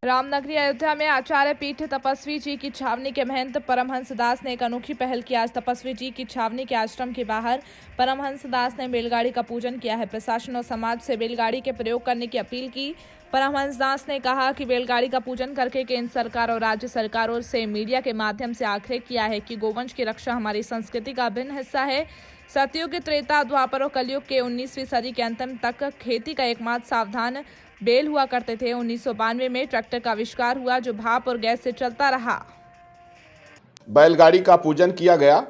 रामनगरी अयोध्या में आचार्य पीठ तपस्वी जी की छावनी के महंत परमहंस दास ने एक अनोखी पहल की। आज तपस्वी जी की छावनी के आश्रम के बाहर परमहंस दास ने बैलगाड़ी का पूजन किया है। प्रशासन और समाज से बैलगाड़ी के प्रयोग करने की अपील की। परमहंस दास ने कहा कि बैलगाड़ी का पूजन करके केंद्र सरकार और राज्य सरकारों से मीडिया के माध्यम से आग्रह किया है कि गोवंश की रक्षा हमारी संस्कृति का अभिन्न हिस्सा है। सतयुग, त्रेता, द्वापर और कलयुग के 19वीं सदी के अंतिम तक खेती का एकमात्र सावधान बैल हुआ करते थे। 1992 में ट्रैक्टर का आविष्कार हुआ जो भाप और गैस से चलता रहा। बैलगाड़ी का पूजन किया गया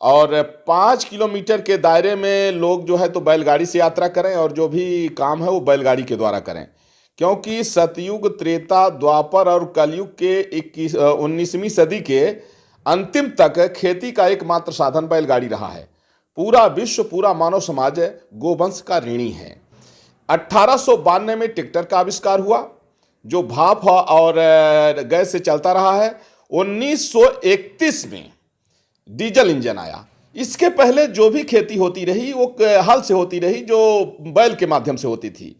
और 5 किलोमीटर के दायरे में लोग जो है तो बैलगाड़ी से यात्रा करें और जो भी काम है वो बैलगाड़ी के द्वारा करें, क्योंकि सतयुग, त्रेता, द्वापर और कलयुग के 19वीं सदी के अंतिम तक खेती का एकमात्र साधन बैलगाड़ी रहा है। पूरा विश्व, पूरा मानव समाज गोवंश का ऋणी है। 1892 में ट्रैक्टर का आविष्कार हुआ जो भाप और गैस से चलता रहा है। 1931 में डीजल इंजन आया। इसके पहले जो भी खेती होती रही वो हल से होती रही, जो बैल के माध्यम से होती थी।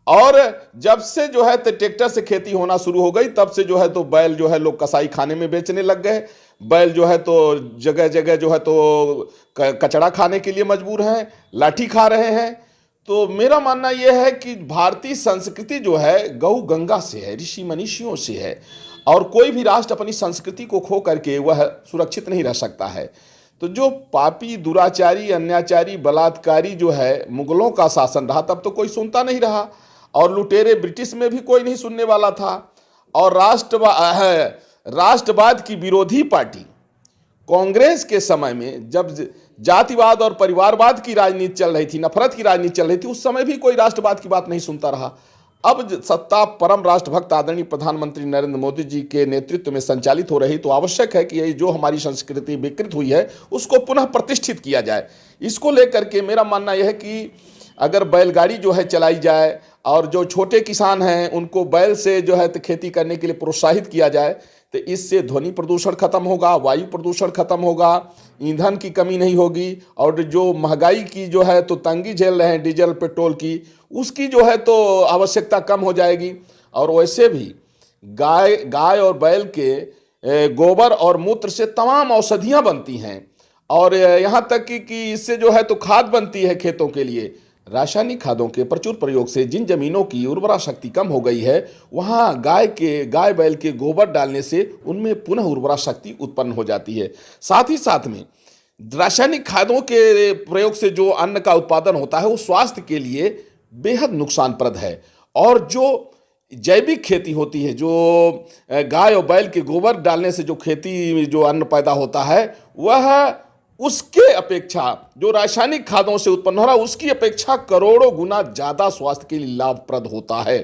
और जब से जो है तो ट्रैक्टर से खेती होना शुरू हो गई, तब से जो है तो बैल जो है लोग कसाई खाने में बेचने लग गए। बैल जो है तो जगह जगह जो है तो कचड़ा खाने के लिए मजबूर हैं, लाठी खा रहे हैं। तो मेरा मानना यह है कि भारतीय संस्कृति जो है गौ गंगा से है, ऋषि मनीषियों से है, और कोई भी राष्ट्र अपनी संस्कृति को खो करके वह सुरक्षित नहीं रह सकता है। तो जो पापी, दुराचारी, अन्याचारी, बलात्कारी जो है मुगलों का शासन रहा, तब तो कोई सुनता नहीं रहा, और लुटेरे ब्रिटिश में भी कोई नहीं सुनने वाला था। और राष्ट्रवाद की विरोधी पार्टी कांग्रेस के समय में जब जातिवाद और परिवारवाद की राजनीति चल रही थी, नफरत की राजनीति चल रही थी, उस समय भी कोई राष्ट्रवाद की बात नहीं सुनता रहा। अब सत्ता परम राष्ट्रभक्त आदरणीय प्रधानमंत्री नरेंद्र मोदी जी के नेतृत्व में संचालित हो रही, तो आवश्यक है कि ये जो हमारी संस्कृति विकृत हुई है उसको पुनः प्रतिष्ठित किया जाए। इसको लेकर के मेरा मानना यह है कि अगर बैलगाड़ी जो है चलाई जाए और जो छोटे किसान हैं उनको बैल से जो है तो खेती करने के लिए प्रोत्साहित किया जाए, तो इससे ध्वनि प्रदूषण खत्म होगा, वायु प्रदूषण खत्म होगा, ईंधन की कमी नहीं होगी, और जो महंगाई की जो है तो तंगी झेल रहे हैं डीजल पेट्रोल की, उसकी जो है तो आवश्यकता कम हो जाएगी। और वैसे भी गाय और बैल के गोबर और मूत्र से तमाम औषधियाँ बनती हैं, और यहाँ तक कि इससे जो है तो खाद बनती है खेतों के लिए। रासायनिक खादों के प्रचुर प्रयोग से जिन जमीनों की उर्वरा शक्ति कम हो गई है, वहाँ गाय बैल के गोबर डालने से उनमें पुनः उर्वरा शक्ति उत्पन्न हो जाती है। साथ ही साथ में रासायनिक खादों के प्रयोग से जो अन्न का उत्पादन होता है वो स्वास्थ्य के लिए बेहद नुकसानप्रद है। और जो जैविक खेती होती है, जो गाय और बैल के गोबर डालने से जो खेती जो अन्न पैदा होता है, वह उसके अपेक्षा जो रासायनिक खादों से उत्पन्न हो रहा है उसकी अपेक्षा करोड़ों गुना ज़्यादा स्वास्थ्य के लिए लाभप्रद होता है।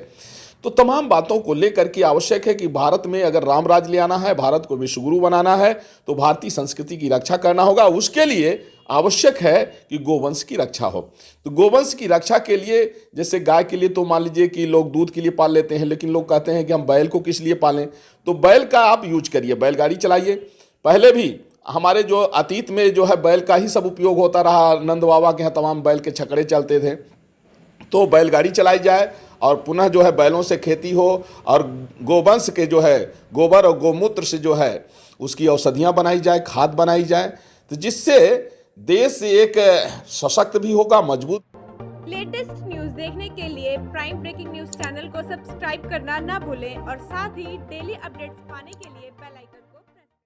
तो तमाम बातों को लेकर के आवश्यक है कि भारत में अगर राम राज ले आना है, भारत को विश्वगुरु बनाना है, तो भारतीय संस्कृति की रक्षा करना होगा। उसके लिए आवश्यक है कि गोवंश की रक्षा हो। तो गोवंश की रक्षा के लिए, जैसे गाय के लिए तो मान लीजिए कि लोग दूध के लिए पाल लेते हैं, लेकिन लोग कहते हैं कि हम बैल को किस लिए पालें, तो बैल का आप यूज करिए, बैलगाड़ी चलाइए। पहले भी हमारे जो अतीत में जो है बैल का ही सब उपयोग होता रहा, नंद बाबा के यहाँ तमाम बैल के छकड़े चलते थे। तो बैलगाड़ी चलाई जाए और पुनः जो है बैलों से खेती हो, और गोवंश के जो है गोबर और गोमूत्र से जो है उसकी औषधियाँ बनाई जाए, खाद बनाई जाए, तो जिससे देश एक सशक्त भी होगा, मजबूत। लेटेस्ट न्यूज देखने के लिए प्राइम ब्रेकिंग न्यूज चैनल को सब्सक्राइब करना ना भूलें, और साथ ही डेली अपडेट्स पाने के लिए बेल आइकन